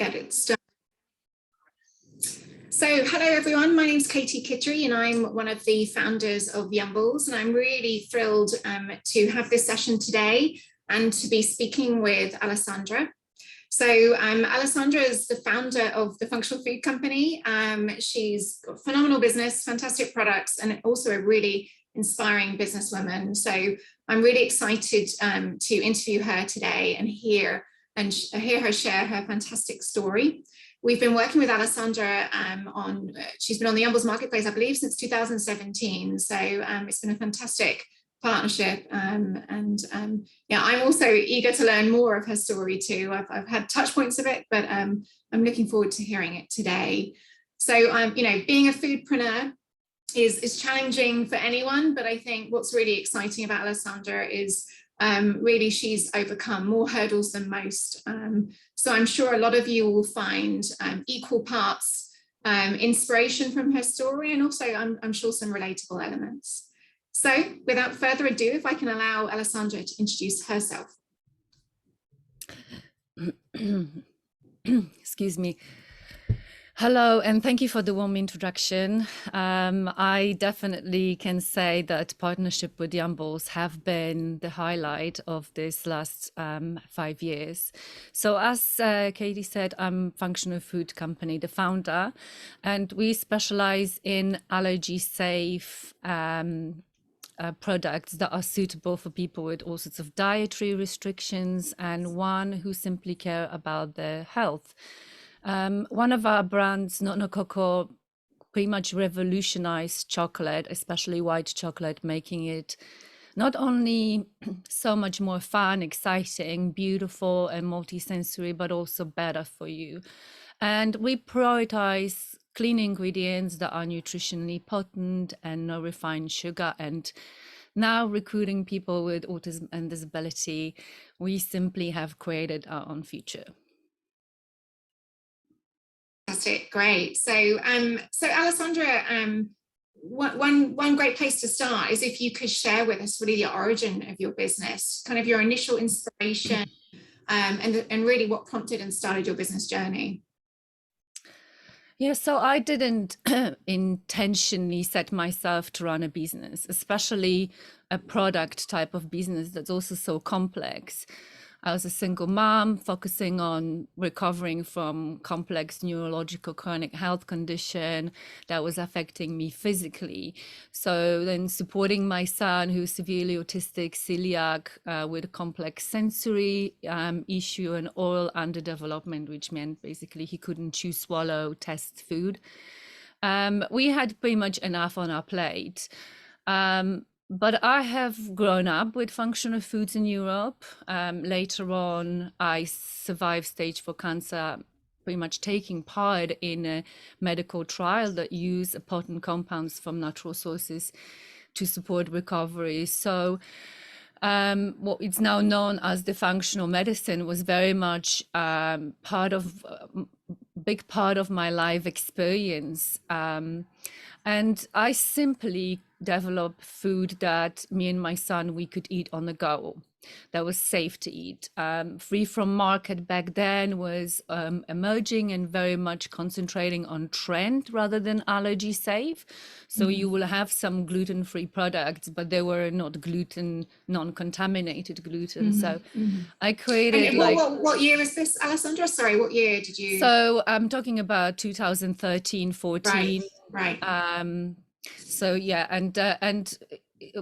get it started. So hello everyone, my name is Katie Kittery and I'm one of the founders of Yumbles, and I'm really thrilled to have this session today and to be speaking with Alessandra. So Alessandra is the founder of the Functional Food Company. She's got phenomenal business, fantastic products, and also a really inspiring businesswoman. So I'm really excited to interview her today and hear her share her fantastic story. We've been working with Alessandra she's been on the Yumbles marketplace, I believe, since 2017. So it's been a fantastic partnership. Yeah, I'm also eager to learn more of her story too. I've had touch points of it, but I'm looking forward to hearing it today. So, being a foodpreneur is challenging for anyone, but I think what's really exciting about Alessandra is really she's overcome more hurdles than most. So I'm sure a lot of you will find equal parts inspiration from her story, and also I'm sure some relatable elements. So without further ado, if I can allow Alessandra to introduce herself. Excuse me. Hello, and thank you for the warm introduction. I definitely can say that partnership with Yumbles have been the highlight of this last 5 years. So as Katie said, I'm Functional Food Company, the founder, and we specialize in allergy-safe products that are suitable for people with all sorts of dietary restrictions and one who simply care about their health. One of our brands, Not No Coco, pretty much revolutionized chocolate, especially white chocolate, making it not only so much more fun, exciting, beautiful and multi-sensory, but also better for you. And we prioritize clean ingredients that are nutritionally potent and no refined sugar. And now recruiting people with autism and disability, we simply have created our own future. Fantastic, great. So Alessandra, one great place to start is if you could share with us really the origin of your business, kind of your initial inspiration, and really what prompted and started your business journey. Yeah, so I didn't intentionally set myself to run a business, especially a product type of business that's also so complex. I was a single mom focusing on recovering from complex neurological chronic health condition that was affecting me physically. So then supporting my son who's severely autistic, celiac, with a complex sensory issue and oral underdevelopment, which meant basically he couldn't chew, swallow, taste food. We had pretty much enough on our plate. But I have grown up with functional foods in Europe. Later on, I survived stage 4 cancer, pretty much taking part in a medical trial that used potent compounds from natural sources to support recovery. So what it's now known as the functional medicine was very much big part of my life experience. And I simply developed food that me and my son, we could eat on the go, that was safe to eat. Free from market back then was emerging and very much concentrating on trend rather than allergy safe. So you will have some gluten-free products, but they were not gluten, non-contaminated gluten. So I created what year is this, Alessandra? Sorry, what year did you? So I'm talking about 2013, 14. Right. So yeah, and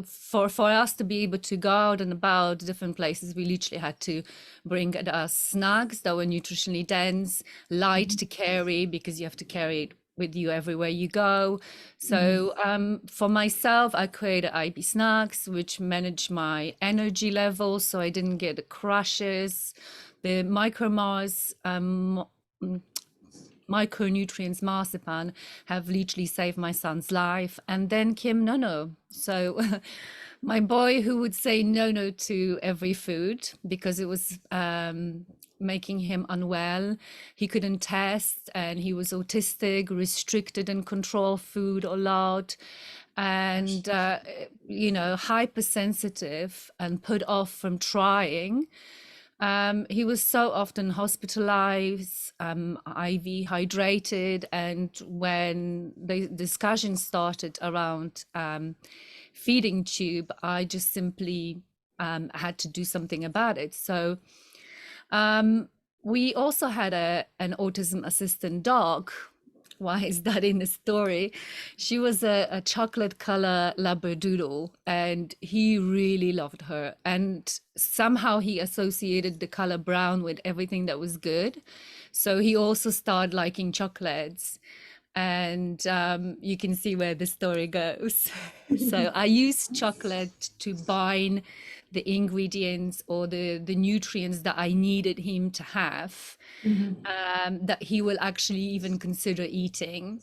for us to be able to go out and about different places, we literally had to bring us snacks that were nutritionally dense, light to carry, because you have to carry it with you everywhere you go. So for myself, I created IB snacks, which manage my energy levels so I didn't get the crashes. The micromars, micronutrients marzipan have literally saved my son's life. And then came no. So my boy who would say no to every food because it was making him unwell. He couldn't test and he was autistic, restricted and controlled food a lot. And, hypersensitive and put off from trying. He was so often hospitalized, IV hydrated, and when the discussion started around feeding tube, I just simply had to do something about it. So we also had an autism assistant dog. Why is that in the story? She was a chocolate color labradoodle, and he really loved her. And somehow he associated the color brown with everything that was good. So he also started liking chocolates. And you can see where the story goes. So I used chocolate to bind the ingredients or the nutrients that I needed him to have, Mhm. that he will actually even consider eating.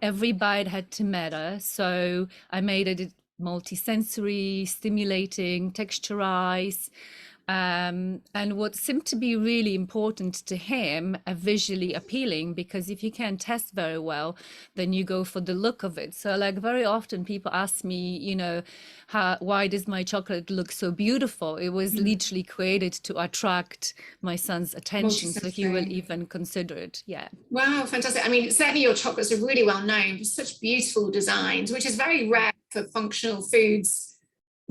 Every bite had to matter. So I made it multisensory, stimulating, texturized. And what seemed to be really important to him, visually appealing, because if you can't test very well, then you go for the look of it. So, like, very often people ask me, why does my chocolate look so beautiful? It was Mhm. literally created to attract my son's attention, so he will Multisensory. even consider it. Yeah. Wow, fantastic. I mean, certainly your chocolates are really well known for such beautiful designs, which is very rare for functional foods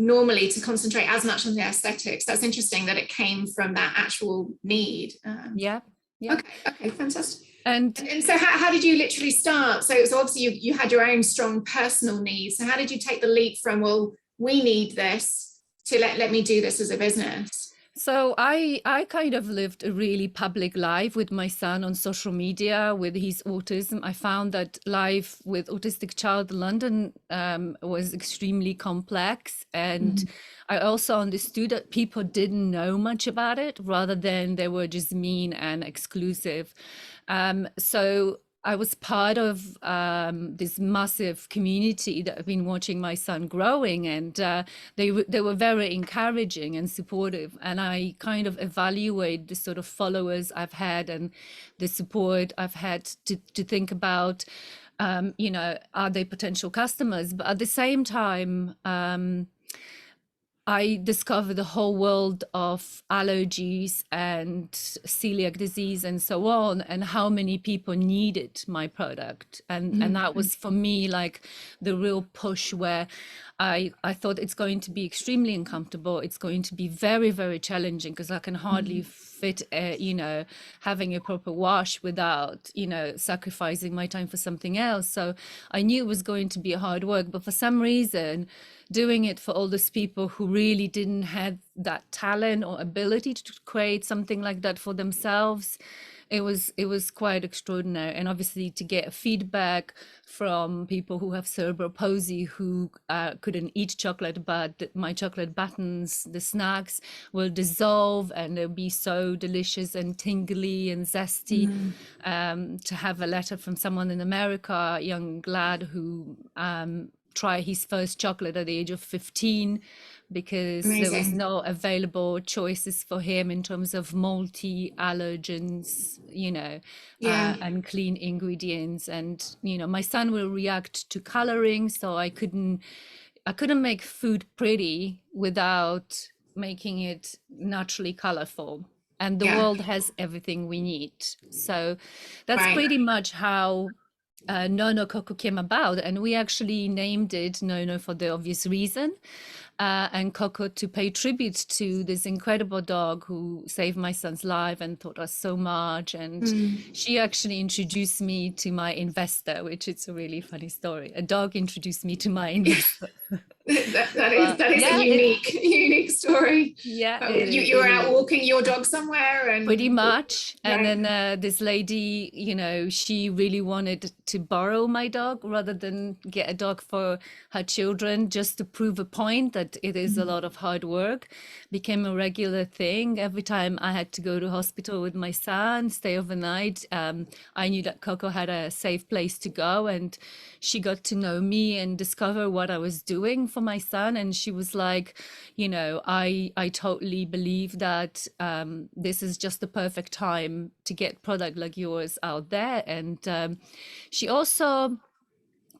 normally to concentrate as much on the aesthetics. That's interesting that it came from that actual need. Yeah. Yeah. Okay, fantastic. And And so how did you literally start? So obviously you had your own strong personal needs. So how did you take the leap from, well, we need this to let me do this as a business? so I kind of lived a really public life with my son on social media with his autism. I found that life with autistic child in London was extremely complex, and Mhm. I also understood that people didn't know much about it, rather than they were just mean and exclusive. So I was part of this massive community that I've been watching my son growing, and they were very encouraging and supportive. And I kind of evaluate the sort of followers I've had and the support I've had to think about, are they potential customers? But at the same time, I discovered the whole world of allergies and celiac disease and so on, and how many people needed my product. And that Mhm. was for me like the real push, where I thought it's going to be extremely uncomfortable. It's going to be very, very challenging, because I can hardly Mhm. fit, having a proper wash without, sacrificing my time for something else. So I knew it was going to be hard work, but for some reason, doing it for all those people who really didn't have that talent or ability to create something like that for themselves, it was quite extraordinary. And obviously to get feedback from people who have cerebral palsy, who couldn't eat chocolate, but my chocolate buttons, the snacks, will dissolve and they'll be so delicious and tingly and zesty. Mhm. To have a letter from someone in America, a young lad who try his first chocolate at the age of 15, because there was Amazing. no available choices for him in terms of multi allergens, Yeah. and clean ingredients. And my son will react to coloring, so I couldn't make food pretty without making it naturally colorful. And the Yeah. world has everything we need. So that's Right. pretty much how Nono Coco came about. And we actually named it Nono for the obvious reason. And Coco to pay tribute to this incredible dog who saved my son's life and taught us so much. And Mm. she actually introduced me to my investor, which is a really funny story. A dog introduced me to my investor. That is But that is a yeah, it unique story. yeah, You it were out is. walking your dog somewhere Pretty and much. And right. then this lady, she really wanted to borrow my dog rather than get a dog for her children, just to prove a point that it is a lot of hard work. Became a regular thing. Every time I had to go to hospital with my son, stay overnight, I knew that Coco had a safe place to go, and she got to know me and discover what I was doing for my son. And she was like, I totally believe that this is just the perfect time to get product like yours out there. And she also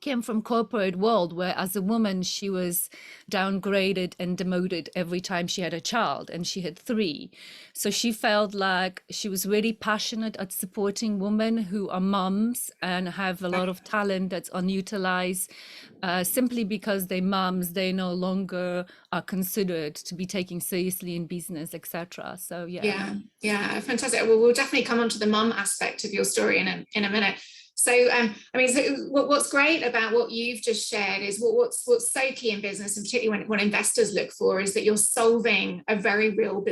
came from corporate world where as a woman she was downgraded and demoted every time she had a child, and she had three. So she felt like she was really passionate at supporting women who are moms and have a lot of talent that's unutilized. Simply because they moms, they no longer are considered to be taken seriously in business, etc. So yeah. Yeah, fantastic. Well, we'll definitely come on to the mum aspect of your story in a minute. So, I mean, so what's great about what you've just shared is what's so key in business, and particularly when investors look for, is that you're solving a very real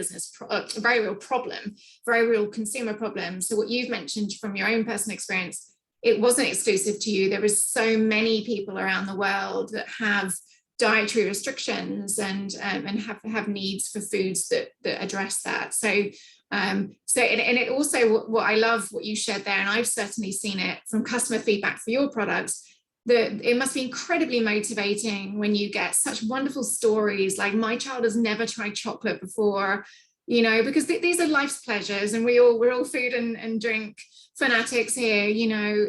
a very real problem, very real consumer problem. So what you've mentioned from your own personal experience, it wasn't exclusive to you. There was so many people around the world that have dietary restrictions and have needs for foods that address that. So and it also, what I love what you shared there, and I've certainly seen it from customer feedback for your products, that it must be incredibly motivating when you get such wonderful stories like, my child has never tried chocolate before, you know, because these are life's pleasures, and we're all food and drink fanatics here, you know.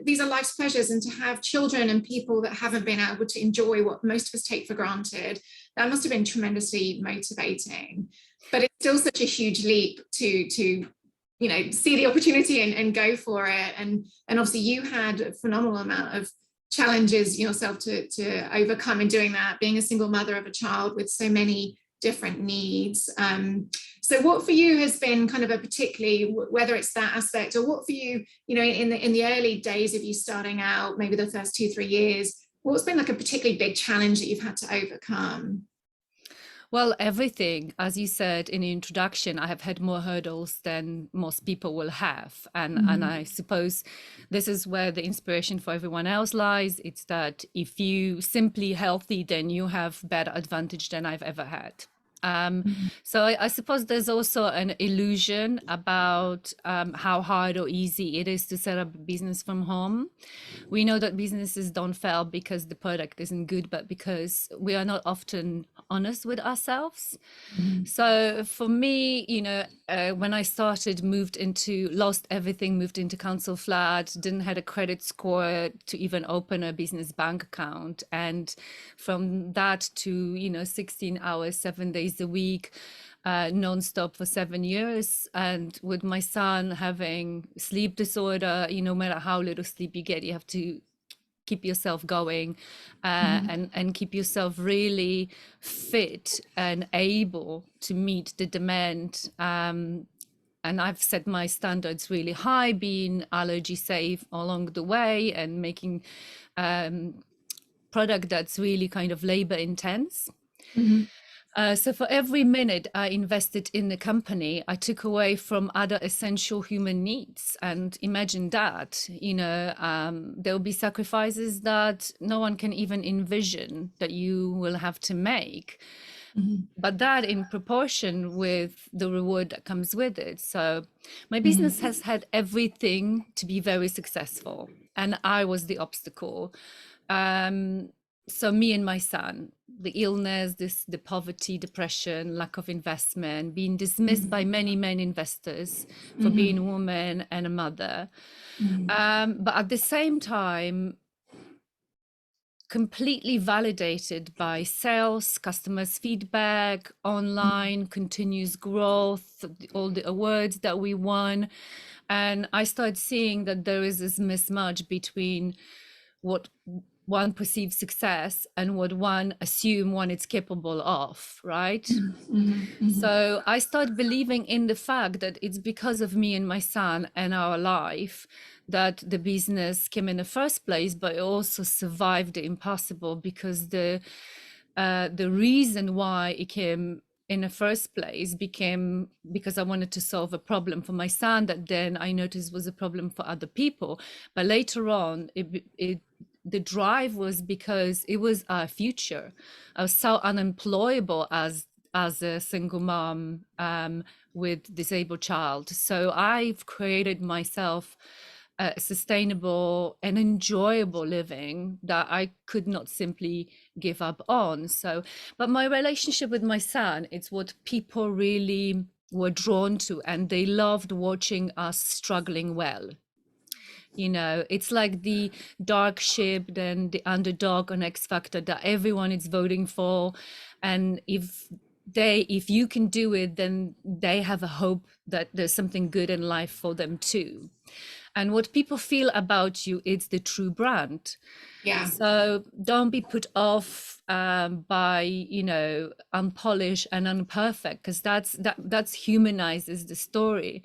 These are life's pleasures, and to have children and people that haven't been able to enjoy what most of us take for granted, that must have been tremendously motivating. But it's still such a huge leap to you know, see the opportunity and go for it. And obviously you had a phenomenal amount of challenges yourself to overcome in doing that, being a single mother of a child with so many different needs. So what for you has been kind of a particularly, whether it's that aspect, or what for you, you know, in the early days of you starting out, maybe the first 2-3 years, what's been like a particularly big challenge that you've had to overcome? Well, everything, as you said in the introduction, I have had more hurdles than most people will have. And I suppose this is where the inspiration for everyone else lies. It's that if you simply healthy, then you have better advantage than I've ever had. So I suppose there's also an illusion about how hard or easy it is to set up a business from home. We know that businesses don't fail because the product isn't good, but because we are not often honest with ourselves. So for me, you know, when I started, lost everything, moved into council flat, didn't have a credit score to even open a business bank account. And from that to, you know, 16 hours, 7 days a week, non-stop for 7 years, and with my son having sleep disorder, you know, no matter how little sleep you get, you have to keep yourself going and keep yourself really fit and able to meet the demand. And I've set my standards really high, being allergy safe along the way, and making product that's really kind of labor intense. So for every minute I invested in the company, I took away from other essential human needs. And imagine that, you know, there will be sacrifices that no one can even envision that you will have to make. But that in proportion with the reward that comes with it. So my business has had everything to be very successful, and I was the obstacle. So me and my son, the illness, the poverty, depression, lack of investment, being dismissed by many investors for being a woman and a mother. But at the same time, completely validated by sales, customers' feedback, online, continuous growth, all the awards that we won. And I started seeing that there is this mismatch between what one perceives success and what one assume one is capable of, right? So I started believing in the fact that it's because of me and my son and our life that the business came in the first place, but it also survived the impossible, because the reason why it came in the first place became because I wanted to solve a problem for my son that then I noticed was a problem for other people. But later on, the drive was because it was our future. I was so unemployable as a single mom with disabled child. So I've created myself a sustainable and enjoyable living that I could not simply give up on. So, but my relationship with my son, it's what people really were drawn to, and they loved watching us struggling well. You know, it's like the dark ship, then the underdog on X Factor that everyone is voting for. And if you can do it, then they have a hope that there's something good in life for them too. And what people feel about you, it's the true brand. Yeah. So don't be put off by, unpolished and unperfect, because that's humanizes the story.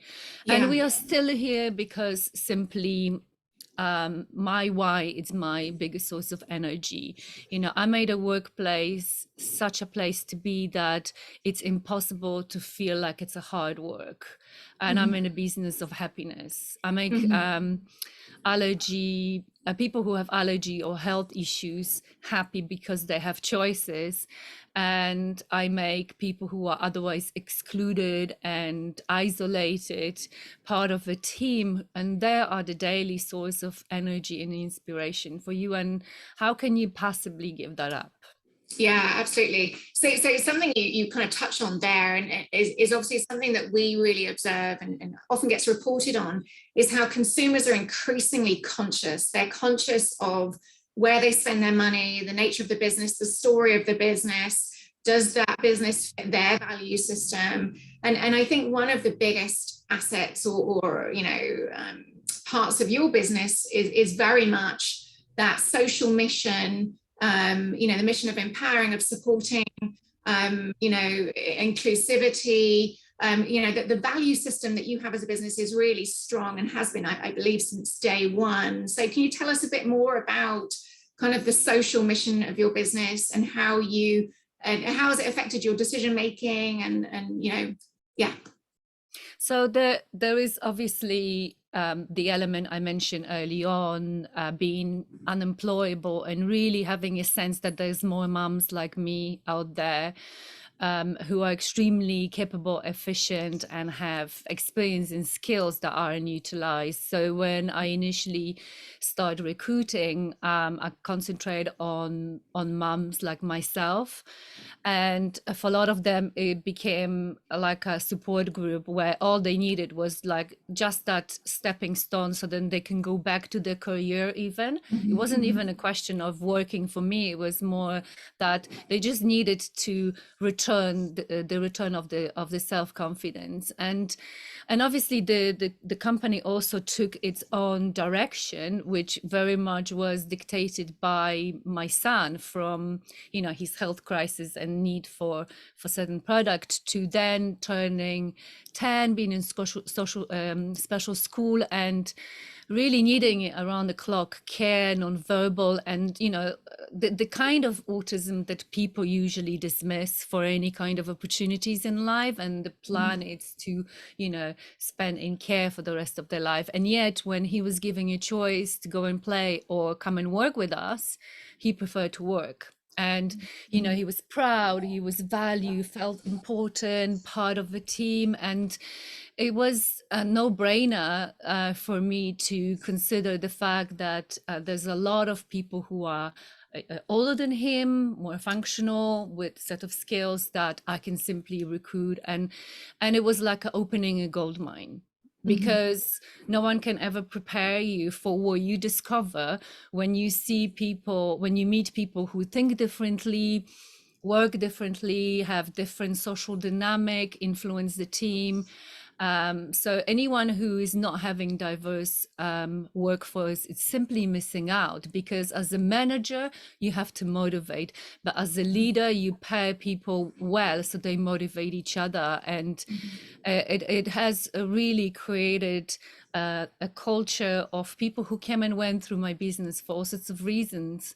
And Yeah. we are still here because simply my why is my biggest source of energy. I made a workplace such a place to be that it's impossible to feel like it's a hard work. And I'm Mhm. in a business of happiness. I make Mhm. allergy people who have allergy or health issues happy because they have choices, and I make people who are otherwise excluded and isolated part of a team, and they are the daily source of energy and inspiration for you. And how can you possibly give that up? Yeah, absolutely. So something you kind of touch on there, and is obviously something that we really observe and often gets reported on, is how consumers are increasingly conscious. They're conscious of where they spend their money, the nature of the business, the story of the business. Does that business fit their value system? And I think one of the biggest assets or parts of your business is very much that social mission, the mission of empowering, of supporting, inclusivity. The value system that you have as a business is really strong and has been, I believe, since day one. So can you tell us a bit more about kind of the social mission of your business and how has it affected your decision making yeah. So there is obviously the element I mentioned early on, being unemployable and really having a sense that there's more moms like me out there who are extremely capable, efficient, and have experience and skills that aren't utilized. So when I initially started recruiting, I concentrated on moms like myself, and for a lot of them, it became like a support group where all they needed was like just that stepping stone, so then they can go back to their career. Even it wasn't even a question of working for me; it was more that they just needed to return the return of the self-confidence. And obviously the company also took its own direction, which very much was dictated by my son, from his health crisis and need for certain product, to then turning 10, being in special school, and really needing around the clock care, non-verbal, and the kind of autism that people usually dismiss for any kind of opportunities in life, and the plan is to spend in care for the rest of their life. And yet when he was giving a choice to go and play or come and work with us, he preferred to work. And he was proud, he was valued, felt important, part of the team. And it was a no-brainer for me to consider the fact that there's a lot of people who are older than him, more functional, with set of skills that I can simply recruit. And it was like opening a gold mine, because no one can ever prepare you for what you discover when you meet people who think differently, work differently, have different social dynamic, influence the team. So anyone who is not having diverse workforce is simply missing out, because as a manager, you have to motivate, but as a leader, you pair people well so they motivate each other. And it has really created a culture of people who came and went through my business for all sorts of reasons,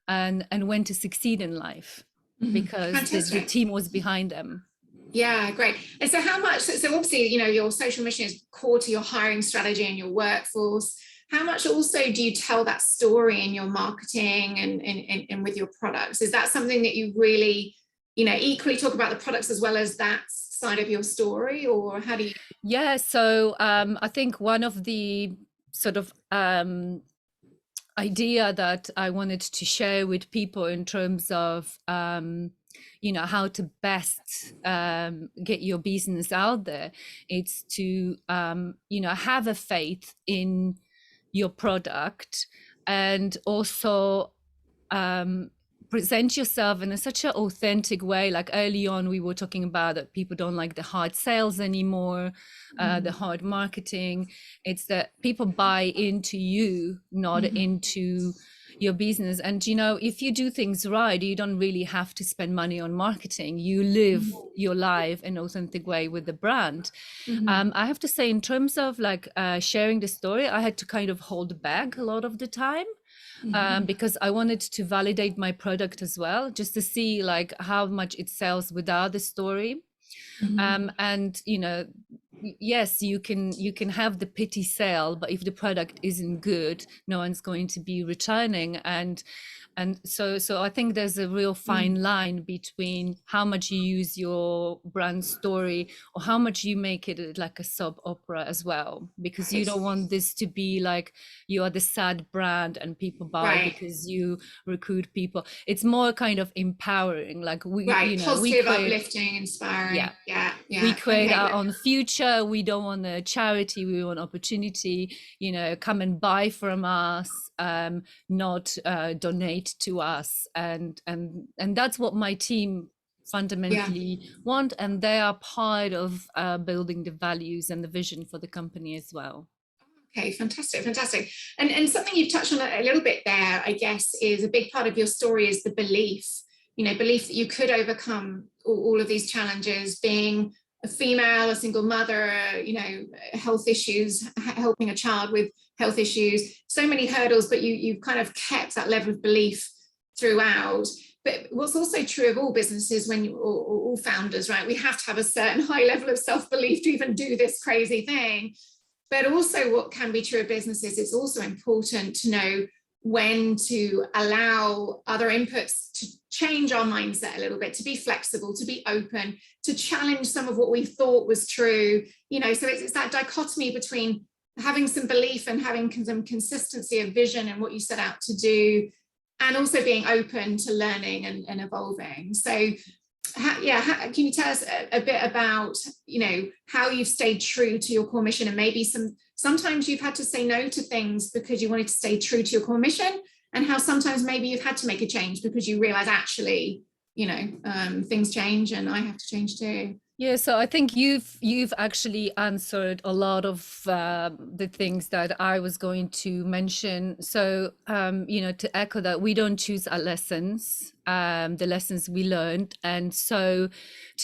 and went to succeed in life because the Fantastic. team was behind them. Yeah, great. And so how much, so obviously, your social mission is core to your hiring strategy and your workforce. How much also do you tell that story in your marketing and with your products? Is that something that you really, equally talk about the products as well as that side of your story, or how do you? Yeah, so I think one of the sort of idea that I wanted to share with people in terms of how to best get your business out there, it's to have a faith your product, and also um, present yourself in such an authentic way. Like early on, we were talking about that people don't like the hard sales anymore, the hard marketing. It's that people buy into you, not into your business. And you know, if you do things right, you don't really have to spend money on marketing. You live your life in an authentic way with the brand. I have to say, in terms of like sharing the story, I had to kind of hold back a lot of the time, because I wanted to validate my product as well, just to see like how much it sells without the story. And you know, yes, you can have the pity sale, but if the product isn't good, no one's going to be returning. And so I think there's a real fine line between how much you use your brand story or how much you make it like a soap opera as well, because you don't want this to be like you are the sad brand and people buy Right. because you recruit people. It's more kind of empowering, like we, Right. you know, we Positive, create, uplifting, inspiring. yeah, Yeah. we Yeah. create Okay. our own future. We don't want a charity, we want opportunity. You know, come and buy from us, not donate to us. And that's what my team Yeah. fundamentally want, and they are part of building the values and the vision for the company as well. Okay, fantastic, fantastic. And something you've touched on a little bit there, I guess, is a big part of your story is the belief, belief that you could overcome all of these challenges, being a female, a single mother, health issues, helping a child with health issues, so many hurdles, but you've kind of kept that level of belief throughout. But what's also true of all businesses, all founders, right? We have to have a certain high level of self-belief to even do this crazy thing. But also what can be true of businesses, it's also important to know when to allow other inputs to change our mindset a little bit, to be flexible, to be open, to challenge some of what we thought was true. So it's that dichotomy between having some belief and having some consistency of vision and what you set out to do, and also being open to learning and evolving. So can you tell us a bit about how you've stayed true to your core mission, and maybe sometimes you've had to say no to things because you wanted to stay true to your core mission, and how sometimes maybe you've had to make a change because you realize actually things change and I have to change too. Yeah, so I think you've actually answered a lot of the things that I was going to mention. So to echo that, we don't choose our lessons, the lessons we learned, and so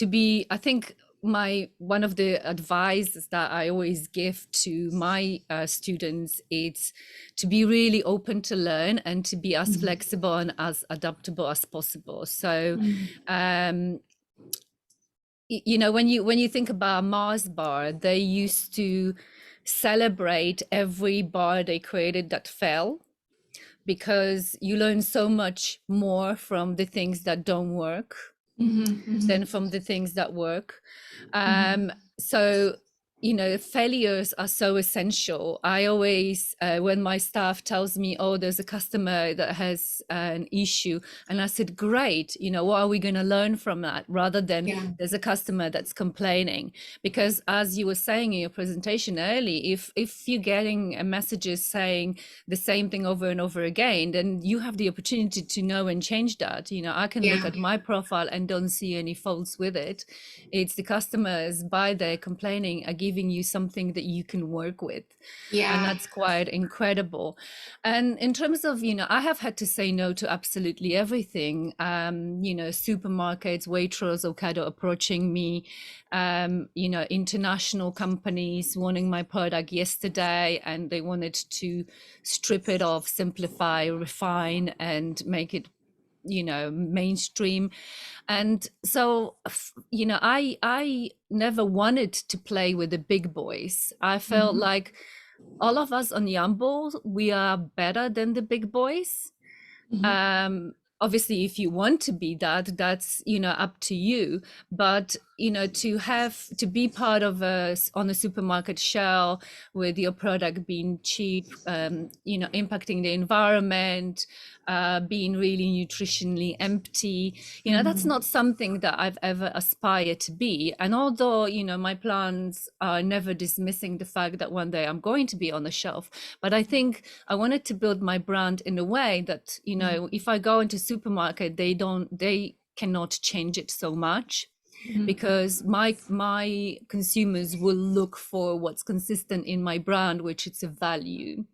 I think one of the advices that I always give to my students is to be really open to learn and to be as flexible and as adaptable as possible. So. When you think about Mars bar, they used to celebrate every bar they created that fell, because you learn so much more from the things that don't work than from the things that work. So failures are so essential. I always, when my staff tells me, oh, there's a customer that has an issue, and I said, great, what are we going to learn from that, rather than there's a customer that's complaining. Because as you were saying in your presentation early, if you're getting messages saying the same thing over and over again, then you have the opportunity to know and change that. I can look at my profile and don't see any faults with it. It's the customers, by their complaining, are giving you something that you can work with. And that's quite incredible. And in terms of, I have had to say no to absolutely everything. Supermarkets, Waitrose, Ocado approaching me, international companies wanting my product yesterday, and they wanted to strip it off, simplify, refine, and make it mainstream. And so I never wanted to play with the big boys. I felt like all of us on Yumble, we are better than the big boys. obviously if you want to be that, that's, you know, up to you. But, you know, to be part of on a supermarket shelf with your product being cheap, you know, impacting the environment, being really nutritionally empty, you know, that's not something that I've ever aspired to be. And although, you know, my plans are never dismissing the fact that one day I'm going to be on the shelf, but I think I wanted to build my brand in a way that, you know, if I go into supermarket, they cannot change it so much, because my consumers will look for what's consistent in my brand, which is a value.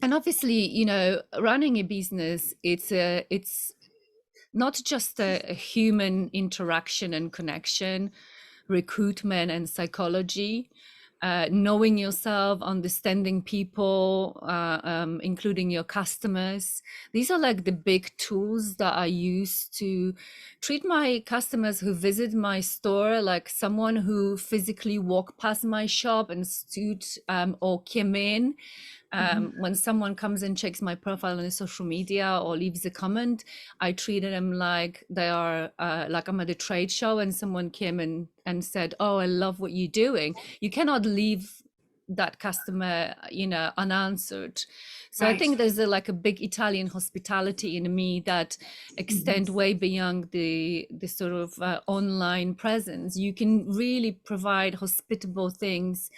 And obviously, you know, running a business, it's not just a human interaction and connection, recruitment and psychology, knowing yourself, understanding people, including your customers. These are like the big tools that I use to treat my customers who visit my store like someone who physically walked past my shop and stood, or came in. When someone comes and checks my profile on social media or leaves a comment, I treated them like they are, like I'm at a trade show and someone came in and said, "Oh, I love what you're doing." You cannot leave that customer, you know, unanswered. So I think there's like a big Italian hospitality in me that extend way beyond the sort of online presence. You can really provide hospitable things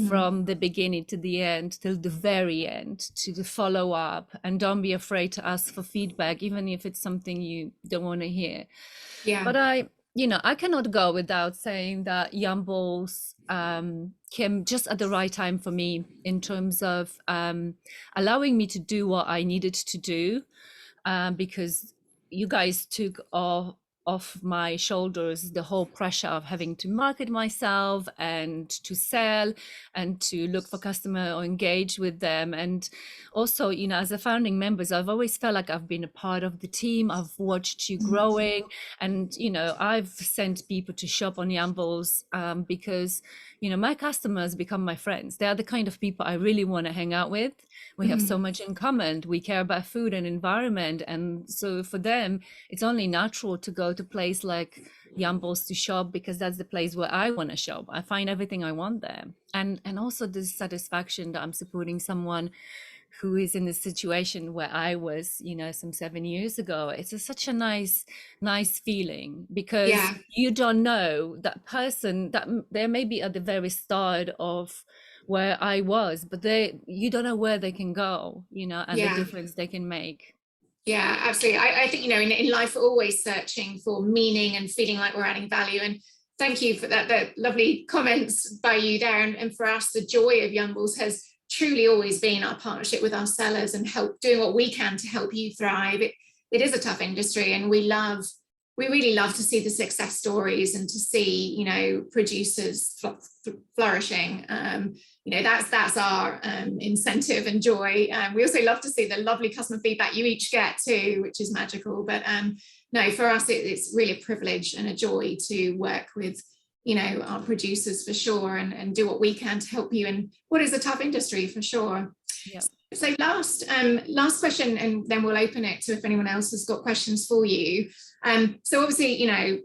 from the beginning to the end, till the very end, to the follow up, and don't be afraid to ask for feedback, even if it's something you don't want to hear. But you know, I cannot go without saying that Yumbles came just at the right time for me, in terms of allowing me to do what I needed to do, because you guys took off my shoulders the whole pressure of having to market myself and to sell and to look for customer or engage with them. And also, you know, as a founding members, I've always felt like I've been a part of the team. I've watched you growing, and, you know, I've sent people to shop on Yumbles because, you know, my customers become my friends. They are the kind of people I really want to hang out with. We have so much in common. We care about food and environment. And so for them, it's only natural to go to a place like Yumbles to shop, because that's the place where I want to shop. I find everything I want there. And also this satisfaction that I'm supporting someone who is in a situation where I was, you know, some 7 years ago. It's such a nice feeling, because you don't know that person, that they may be at the very start of where I was, but you don't know where they can go, you know, and the difference they can make. Yeah, absolutely. I think, you know, in life, we're always searching for meaning and feeling like we're adding value. And thank you for that lovely comments by you there. And for us, the joy of Yumbles has truly always been our partnership with our sellers and doing what we can to help you thrive. It is a tough industry, and we really love to see the success stories and to see, you know, producers flourishing. You know, that's our incentive and joy. We also love to see the lovely customer feedback you each get too, which is magical. But no, for us, it's really a privilege and a joy to work with, you know, our producers for sure, and do what we can to help you in what is a tough industry for sure. Yeah. So last question, and then we'll open it to if anyone else has got questions for you. So obviously, you know,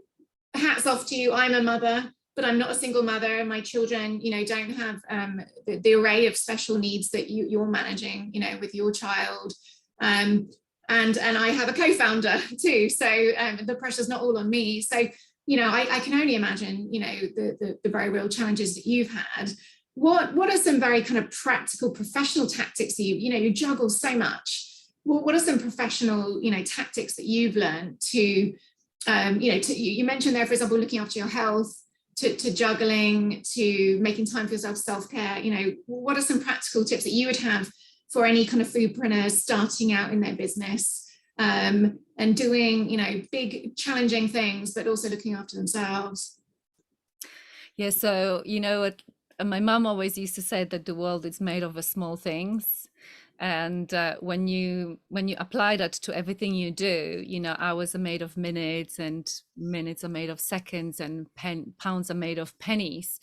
hats off to you. I'm a mother, but I'm not a single mother. My children, you know, don't have the array of special needs that you're managing, you know, with your child. And I have a co-founder too. So the pressure's not all on me. So, you know, I can only imagine, you know, the very real challenges that you've had. What are some very kind of practical professional tactics that you know, you juggle so much. What are some professional, you know, tactics that you've learned to, you know, you mentioned there, for example, looking after your health, to juggling, to making time for yourself, self-care. You know, what are some practical tips that you would have for any kind of foodpreneurs starting out in their business, and doing, you know, big challenging things, but also looking after themselves? Yeah, so, you know, my mom always used to say that the world is made of small things, and when you apply that to everything you do, hours are made of minutes, and minutes are made of seconds, and pounds are made of pennies.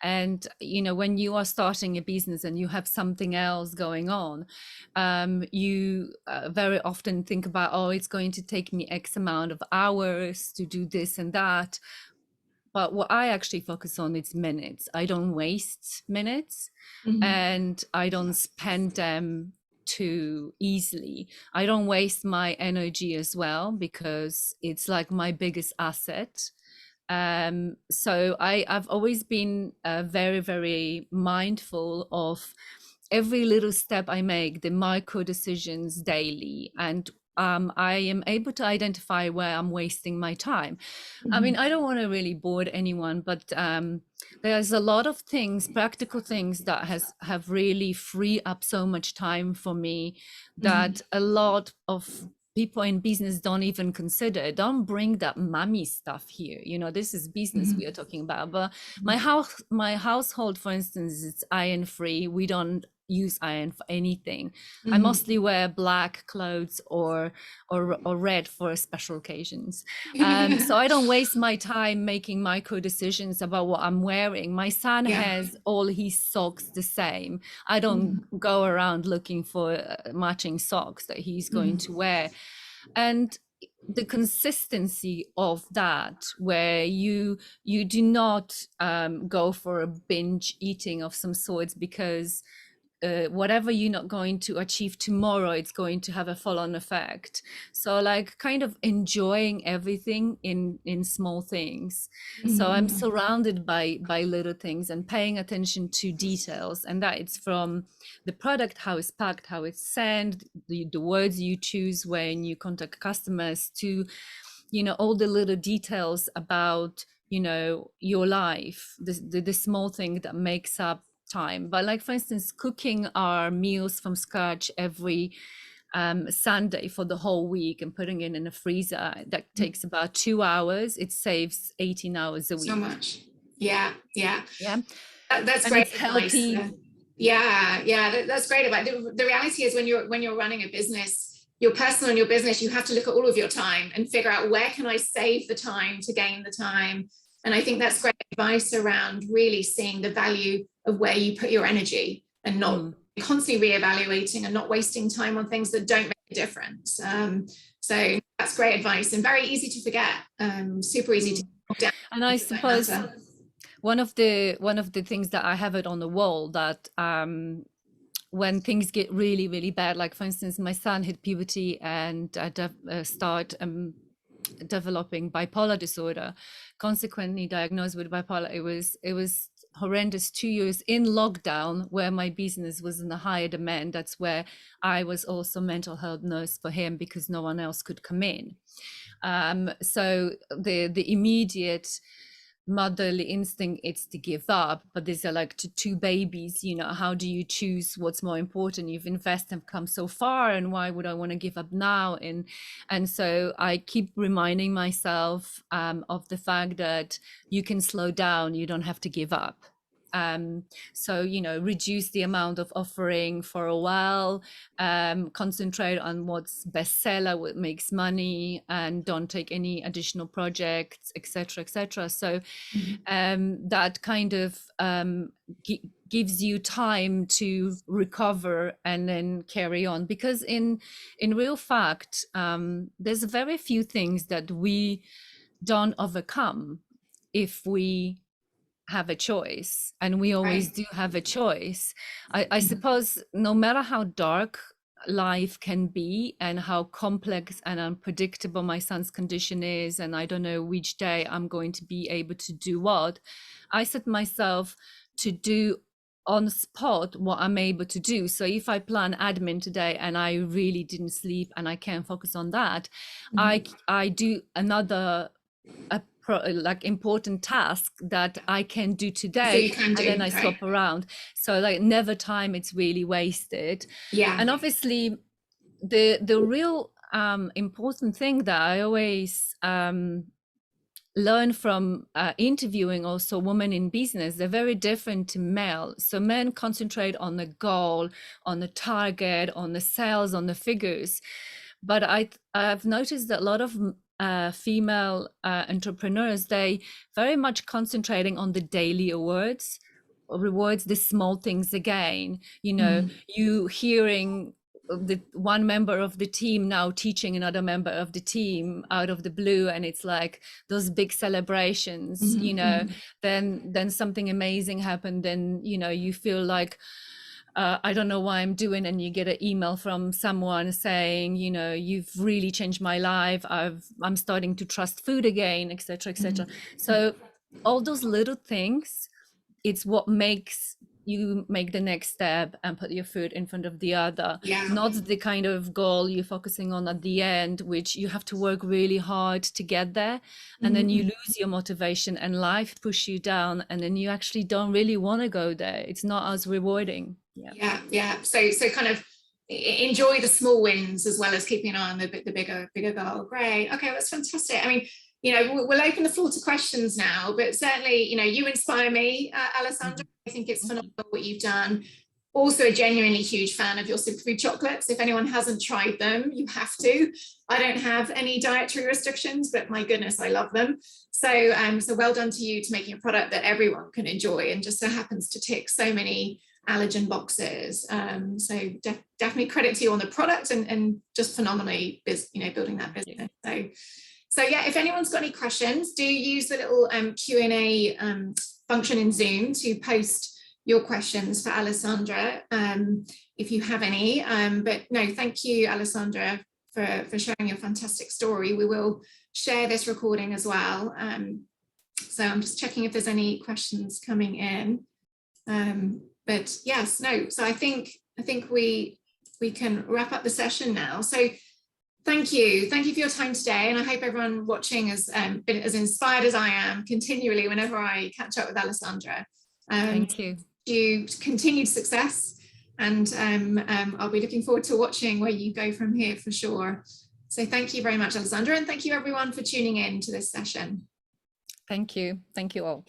And when you are starting a business and you have something else going on, you very often think about, oh, it's going to take me X amount of hours to do this and that. But what I actually focus on is minutes. I don't waste minutes, Mhm. and I don't spend them too easily. I don't waste my energy as well, because it's like my biggest asset. So I've always been very, very mindful of every little step I make, the micro decisions daily, and I am able to identify where I'm wasting my time. I mean, Mhm. I don't want to really bore anyone, but there's a lot of things, practical things that have really freed up so much time for me, Mhm. that a lot of people in business don't even consider. Don't bring that mommy stuff here. This is business we are Mhm. talking about. But my household, for instance, it's iron free. We don't use iron for anything. I Mhm. mostly wear black clothes, or red for special occasions. So I don't waste my time making micro decisions about what I'm wearing. My son Yeah. has all his socks the same. I don't Mhm. go around looking for matching socks that he's going Mhm. to wear. And the consistency of that, where you do not go for a binge eating of some sorts, because whatever you're not going to achieve tomorrow, it's going to have a follow-on effect. So like kind of enjoying everything in small things. So I'm Mhm. surrounded by little things, and paying attention to details, and that it's from the product, how it's packed, how it's sent, the words you choose when you contact customers, to all the little details about your life, the small thing that makes up time. But like, for instance, cooking our meals from scratch every Sunday for the whole week, and putting it in a freezer, that Mhm. takes about 2 hours. It saves 18 hours a So week. much. Yeah. Yeah. Yeah. That's And great it's advice. healthy. Yeah, yeah, that's great advice. The reality is, when you're running a business, your personal and your business, you have to look at all of your time and figure out, where can I save the time to gain the time. And I think that's great advice around really seeing the value of where you put your energy, and not Mm. constantly reevaluating and not wasting time on things that don't make a difference. So that's great advice, and very easy to forget. Super easy to Mm. put down And I things that don't suppose matter. one of the things that I have it on the wall, that when things get really, really bad, like for instance, my son hit puberty and start developing bipolar disorder, consequently diagnosed with bipolar. It was horrendous 2 years in lockdown, where my business was in a higher demand. That's where I was also mental health nurse for him, because no one else could come in. So the immediate motherly instinct, it's to give up. But these are like two babies. How do you choose what's more important? You've invested and come so far, and why would I want to give up now? And so I keep reminding myself of the fact that you can slow down, you don't have to give up. um so reduce the amount of offering for a while, concentrate on what's bestseller, what makes money, and don't take any additional projects, etc., etc. So Mhm. that kind of gives you time to recover and then carry on, because in real fact, there's very few things that we don't overcome if we have a choice, and we always Right. do have a choice. I suppose no matter how dark life can be, and how complex and unpredictable my son's condition is, and I don't know which day I'm going to be able to do what, I set myself to do on the spot what I'm able to do. So if I plan admin today and I really didn't sleep and I can't focus on that, i Mhm. I do another like important task that I can do So today, you can and then do, I right? swap around. So like, never time it's really wasted. Yeah. And obviously the real important thing that I always learn from interviewing also women in business, they're very different to male. So men concentrate on the goal, on the target, on the sales, on the figures. But I've noticed that a lot of female entrepreneurs, they very much concentrating on the daily rewards, the small things again. You know, you hearing the one member of the team now teaching another member of the team out of the blue, and it's like those big celebrations, you know, then something amazing happened, then, you know, you feel like, I don't know why I'm doing, and you get an email from someone saying, you know, you've really changed my life. I'm starting to trust food again, etc., etc. So all those little things, it's what makes you make the next step and put your foot in front of the other, not the kind of goal you're focusing on at the end, which you have to work really hard to get there, and then you lose your motivation and life push you down, and then you actually don't really want to go there. It's not as rewarding. So kind of enjoy the small wins as well as keeping an eye on the bigger goal. Great. Okay, that's fantastic. I mean, you know, we'll open the floor to questions now, but certainly, you know, you inspire me, Alessandra. I think it's phenomenal what you've done. Also a genuinely huge fan of your superfood chocolates. If anyone hasn't tried them, you have to. I don't have any dietary restrictions, but my goodness, I love them. So well done to you to making a product that everyone can enjoy, and just so happens to tick so many allergen boxes. So definitely credit to you on the product, and just phenomenally, you know, building that business. So yeah, if anyone's got any questions, do use the little Q&A function in Zoom to post your questions for Alessandra, if you have any. But no, thank you, Alessandra, for sharing your fantastic story. We will share this recording as well. So I'm just checking if there's any questions coming in. But yes, no. So I think we can wrap up the session now. So thank you for your time today, and I hope everyone watching has been as inspired as I am continually whenever I catch up with Alessandra. Thank you. You continued success, and I'll be looking forward to watching where you go from here for sure. So thank you very much, Alessandra, and thank you everyone for tuning in to this session. Thank you all.